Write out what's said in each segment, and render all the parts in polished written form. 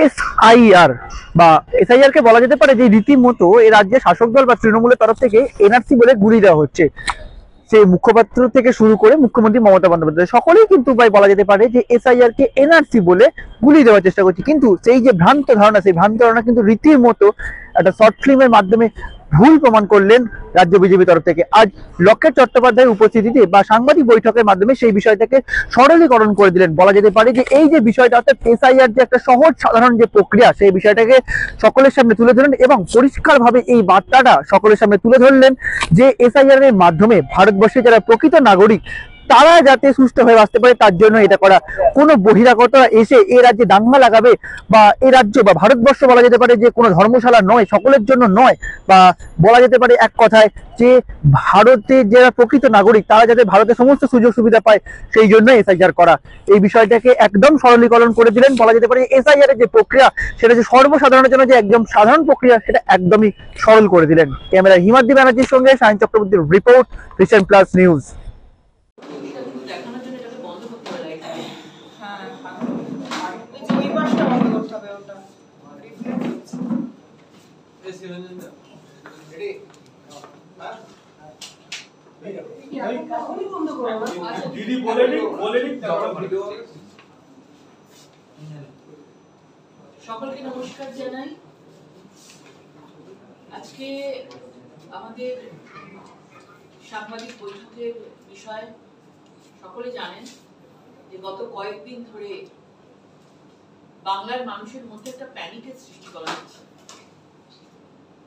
SIR বা SIR কে বলা যেতে পারে যে রীতিমতো এই রাজ্যের শাসক দল বা তৃণমূলের তরফ থেকে এনআরসি বলে গুলি দেওয়া হচ্ছে। সে মুখপাত্র থেকে শুরু করে মুখ্যমন্ত্রী মমতা বন্দ্যোপাধ্যায় সকলেই কিন্তু ভাই বলা যেতে পারে যে এসআইআর কে এনআরসি বলে গুলি দেওয়ার চেষ্টা করছে। কিন্তু সেই যে ভ্রান্ত ধারণা, সেই ভ্রান্ত ধারণা কিন্তু রীতিমতো একটা শর্ট ফিল্মের মাধ্যমে ভুল প্রমাণ করলেন রাজ্য বিজেপি তরফ থেকে। আজ লকেট চট্টোপাধ্যায়ের উপস্থিতিতে বা সাংবাদিক বৈঠকের মাধ্যমে সেই বিষয়টাকে সরলীকরণ করে দিলেন। বলা যেতে পারে যে এই যে বিষয়টা, অর্থাৎ এসআইআর যে একটা সহজ সাধারণ যে প্রক্রিয়া, সেই বিষয়টাকে সকলের সামনে তুলে ধরলেন এবং পরিষ্কারভাবে এই বার্তাটা সকলের সামনে তুলে ধরলেন যে এসআইআর এর মাধ্যমে ভারতবর্ষে যারা প্রকৃত নাগরিক তারা যাতে সুস্থ হয়ে বাঁচতে পারে তার জন্য এটা করা। কোনো বহিরাগতরা এসে এ রাজ্যে দাঙ্গা লাগাবে বা এ রাজ্য বা ভারতবর্ষ বলা যেতে পারে যে কোনো ধর্মশালা নয়, সকলের জন্য নয়, বা বলা যেতে পারে এক কথায় যে ভারতের যারা প্রকৃত নাগরিক তারা যাতে ভারতের সমস্ত সুযোগ সুবিধা পায়, সেই জন্য এসআইআর করা। এই বিষয়টাকে একদম সরলীকরণ করে দিলেন। বলা যেতে পারে এসআইআর এর যে প্রক্রিয়া সেটা যে সর্বসাধারণের জন্য যে একদম সাধারণ প্রক্রিয়া সেটা একদমই সরল করে দিলেন। ক্যামেরা হিমাদ্রি ব্যানার্জির সঙ্গে সায়ন চক্রবর্তীর রিপোর্ট, রিসেন্ট প্লাস নিউজ। দিদি বলেনি সকলকে নমস্কার জানাই। আজকে আমাদের সাংবাদিক বৈঠকের বিষয় সকলে জানেন যে গত কয়েকদিন ধরে বাংলার মানুষের মধ্যে একটা প্যানিকের সৃষ্টি করা হচ্ছে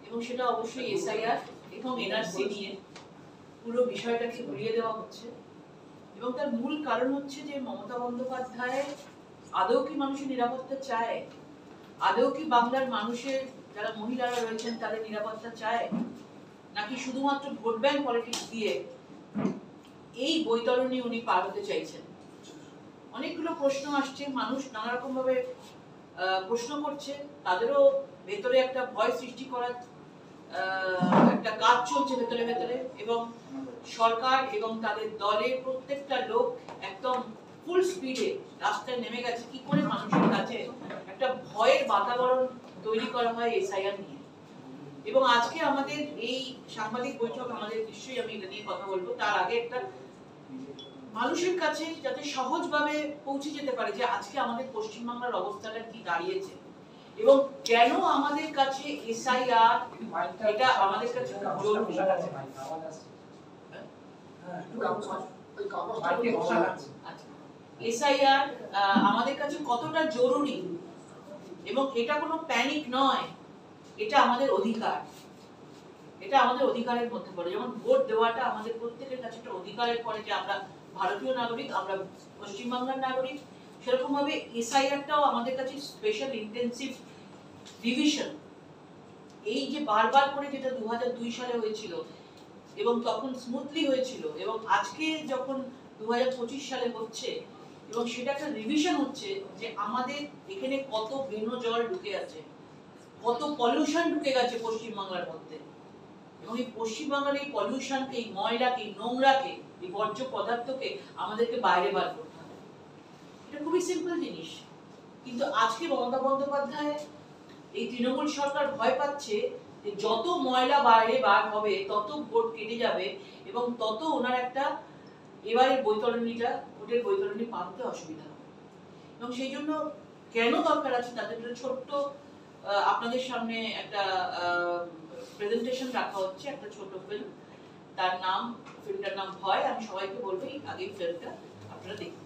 এবং সেটা অবশ্যই এসআইআর এবং এনআরসি নিয়ে পুরো বিষয়টাকে ঘুরিয়ে দেওয়া হচ্ছে। এবং তার মূল কারণ হচ্ছে যে মমতা বন্দ্যোপাধ্যায় আদৌ কি মানুষের নিরাপত্তা চায়? আদৌ কি বাংলার মানুষের যারা মহিলারা রয়েছেন তাদের নিরাপত্তা চায়, নাকি শুধুমাত্র ভোট ব্যাংক পলিটিক্স দিয়ে এই বৈতরণী উনি পার হতে চাইছেন? অনেকগুলো প্রশ্ন আসছে, মানুষ নানা রকম ভাবে প্রশ্ন করছে, তাদেরও ভেতরে একটা ভয় সৃষ্টি করার একটা কাজ চলছে ভেতরে ভেতরে। এবং সরকার এবং তাদের দলের প্রত্যেকটা লোক একদম ফুল স্পিডে রাস্তায় নেমে গেছে কি করে মানুষের কাছে একটা ভয়ের বাতাবরণ তৈরি করা হয় এসআইআর নিয়ে। এবং আজকে আমাদের এই সাংবাদিক বৈঠক, আমাদের নিশ্চয়ই আমি এটা নিয়ে কথা বলবো, তার আগে একটা মানুষের কাছে যাতে সহজভাবে পৌঁছে যেতে পারে যে আজকে আমাদের পশ্চিমবাংলার অবস্থাটা কি দাঁড়িয়েছে এবং কেন আমাদের কাছে এসআইআর এটা আমাদের কাছে জরুরি। এসআইআর আমাদের কাছে কতটা জরুরি এবং এটা কোনো প্যানিক নয়, এটা আমাদের অধিকার, এটা আমাদের অধিকারের মধ্যে পড়ে। যেমন ভোট দেওয়াটা আমাদের প্রত্যেকের কাছে একটা অধিকারের পড়ে যে আমরা ভারতীয় নাগরিক, আমরা পশ্চিমবাংলার নাগরিক, সেরকম ভাবে এসআইআরটাও আমাদের কাছে স্পেশাল ইন্টেনসিভ রিভিশন। এই যে বারবার করে যেটা 2002 সালে হয়েছিল এবং তখন স্মুথলি হয়েছিল এবং আজকে যখন 2025 সালে হচ্ছে এবং সেটা একটা রিভিশন হচ্ছে যে আমাদের এখানে কত বেন জল ঢুকে আছে, কত পলিউশন ঢুকে গেছে পশ্চিমবাংলার মধ্যে। এবং এই পশ্চিমবাংলার এই পলিউশনকে, এই ময়লাকে, এই নোংরাকে, এই বর্জ্য পদার্থকে আমাদেরকে বাইরে বার করতে হবে। এটা খুবই সিম্পল জিনিস, কিন্তু আজকে মমতা বন্দ্যোপাধ্যায় এই তৃণমূল সরকার ভয় পাচ্ছে যে যত ময়লা বাইরে বার হবে তত ভোট কেটে যাবে এবং তত ওনার একটা এবারে বৈতরণীটা, ভোটের বৈতরণী পাতে অসুবিধা হবে। এবং সেই জন্য কেন দরকার আছে তাদের ছোট্ট আপনাদের সামনে একটা প্রেজেন্টেশন রাখা হচ্ছে, একটা ছোট ফিল্ম, তার নাম, ফিল্মটার নাম ভয়। আমি সবাইকে বলবো আগেই ফিল্মটা আপনারা দেখুন।